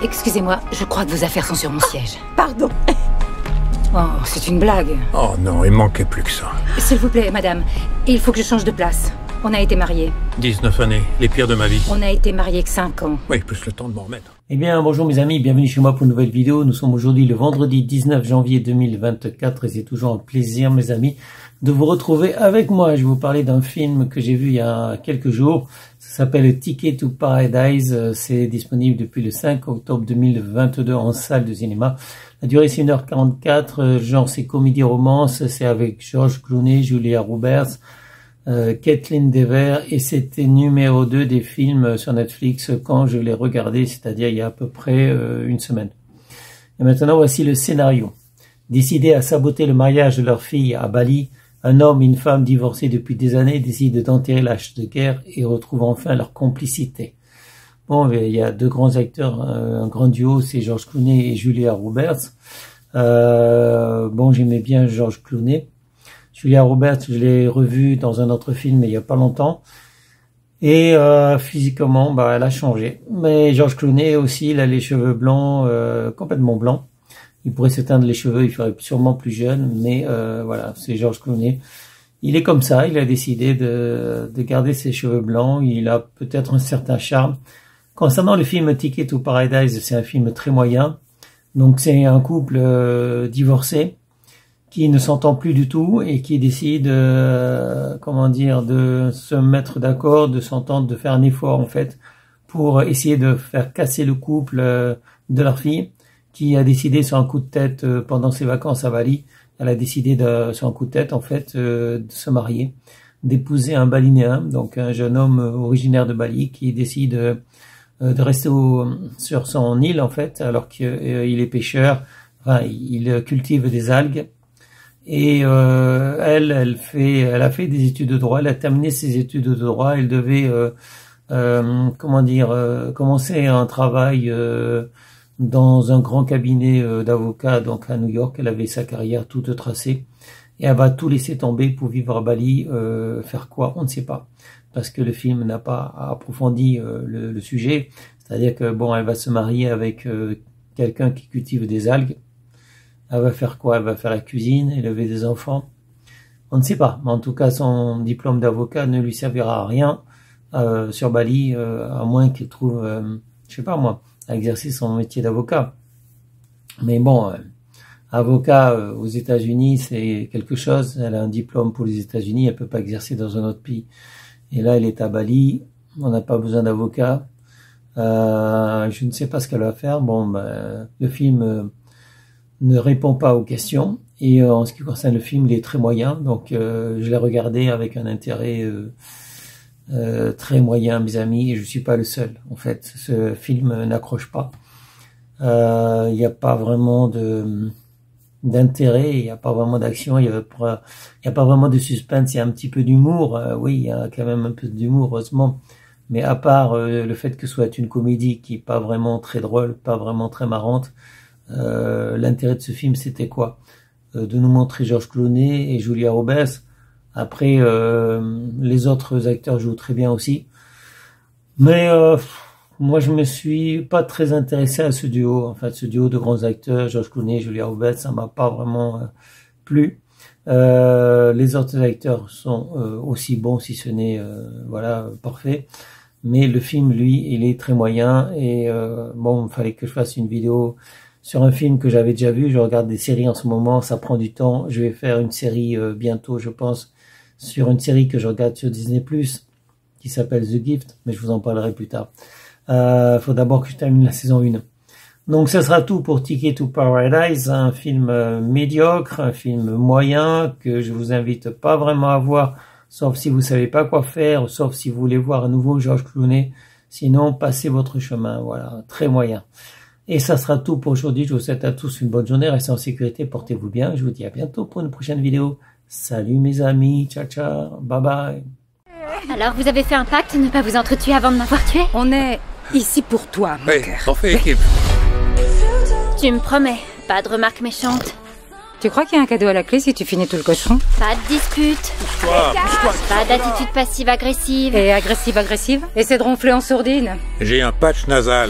Excusez-moi, je crois que vos affaires sont sur mon siège. Pardon. Oh, c'est une blague. Oh non, il manquait plus que ça. S'il vous plaît, madame, il faut que je change de place. On a été mariés. 19 années, les pires de ma vie. On a été mariés que 5 ans. Oui, plus le temps de m'en remettre. Eh bien, bonjour mes amis, bienvenue chez moi pour une nouvelle vidéo. Nous sommes aujourd'hui le vendredi 19 janvier 2024 et c'est toujours un plaisir, mes amis, de vous retrouver avec moi. Je vais vous parler d'un film que j'ai vu il y a quelques jours. Ça s'appelle Ticket to Paradise. C'est disponible depuis le 5 octobre 2022 en salle de cinéma. La durée c'est 1h44, genre c'est comédie-romance, c'est avec George Clooney, Julia Roberts, Kaitlyn Dever, et c'était numéro 2 des films sur Netflix quand je l'ai regardé, c'est-à-dire il y a à peu près une semaine. Et maintenant voici le scénario. Décidés à saboter le mariage de leur fille à Bali, un homme et une femme divorcés depuis des années décident d'enterrer l'âge de guerre et retrouvent enfin leur complicité. Bon, il y a deux grands acteurs, un grand duo, c'est George Clooney et Julia Roberts. Bon, j'aimais bien George Clooney. Julia Roberts, je l'ai revue dans un autre film il y a pas longtemps. Et physiquement, bah, elle a changé. Mais George Clooney aussi, il a les cheveux blancs, complètement blancs. Il pourrait s'éteindre les cheveux, il ferait sûrement plus jeune, mais voilà, c'est George Clooney. Il est comme ça, il a décidé de garder ses cheveux blancs, il a peut-être un certain charme. Concernant le film Ticket to Paradise, c'est un film très moyen. Donc c'est un couple divorcé qui ne s'entend plus du tout et qui décide, comment dire, de se mettre d'accord, de s'entendre, de faire un effort en fait pour essayer de faire casser le couple de leur fille, qui a décidé sur un coup de tête pendant ses vacances à Bali. Elle a décidé sur un coup de tête en fait de se marier, d'épouser un Balinéen, donc un jeune homme originaire de Bali qui décide de rester sur son île en fait, alors qu'il est pêcheur, enfin il cultive des algues. Et elle a fait des études de droit, elle a terminé ses études de droit, elle devait commencer un travail dans un grand cabinet d'avocats donc à New York. Elle avait sa carrière toute tracée et elle va tout laisser tomber pour vivre à Bali. Faire quoi? On ne sait pas, parce que le film n'a pas approfondi le sujet. C'est-à-dire que bon, elle va se marier avec quelqu'un qui cultive des algues. Elle va faire quoi? Elle va faire la cuisine, élever des enfants. On ne sait pas. Mais en tout cas, son diplôme d'avocat ne lui servira à rien sur Bali, à moins qu'il trouve, je sais pas moi, à exercer son métier d'avocat. Mais bon, avocat aux États-Unis, c'est quelque chose. Elle a un diplôme pour les États-Unis, elle peut pas exercer dans un autre pays. Et là, elle est à Bali, on n'a pas besoin d'avocat. Je ne sais pas ce qu'elle va faire. Bon, ben, le film ne répond pas aux questions. Et en ce qui concerne le film, il est très moyen. Donc, je l'ai regardé avec un intérêt très moyen, mes amis. Et je suis pas le seul. En fait, ce film n'accroche pas. Il n'y a pas vraiment d'intérêt, il n'y a pas vraiment d'action, il y a pas vraiment de suspense, il y a un petit peu d'humour, oui, il y a quand même un peu d'humour, heureusement, mais à part le fait que ce soit une comédie qui est pas vraiment très drôle, pas vraiment très marrante, l'intérêt de ce film c'était quoi? De nous montrer George Clooney et Julia Roberts. Après les autres acteurs jouent très bien aussi, mais moi, je me suis pas très intéressé à ce duo. En fait, ce duo de grands acteurs, George Clooney, Julia Roberts, ça m'a pas vraiment plu. Les autres acteurs sont aussi bons, si ce n'est voilà, parfait. Mais le film, lui, il est très moyen. Et bon, il fallait que je fasse une vidéo sur un film que j'avais déjà vu. Je regarde des séries en ce moment, ça prend du temps. Je vais faire une série bientôt, je pense, sur une série que je regarde sur Disney+, qui s'appelle The Gift, mais je vous en parlerai plus tard. Faut d'abord que je termine la saison 1. Donc ce sera tout pour Ticket to Paradise, un film médiocre, un film moyen que je vous invite pas vraiment à voir, sauf si vous savez pas quoi faire, sauf si vous voulez voir à nouveau George Clooney. Sinon, passez votre chemin. Voilà, très moyen. Et ça sera tout pour aujourd'hui. Je vous souhaite à tous une bonne journée, restez en sécurité, portez-vous bien. Je vous dis à bientôt pour une prochaine vidéo. Salut mes amis, ciao ciao, bye bye. Alors vous avez fait un pacte de ne pas vous entretuer avant de m'avoir tué? On est ici pour toi, mon cœur. On fait équipe. Tu me promets, pas de remarques méchantes. Tu crois qu'il y a un cadeau à la clé si tu finis tout le cochon? Pas de dispute. Pas d'attitude passive-agressive. Et agressive? Essaie de ronfler en sourdine. J'ai un patch nasal.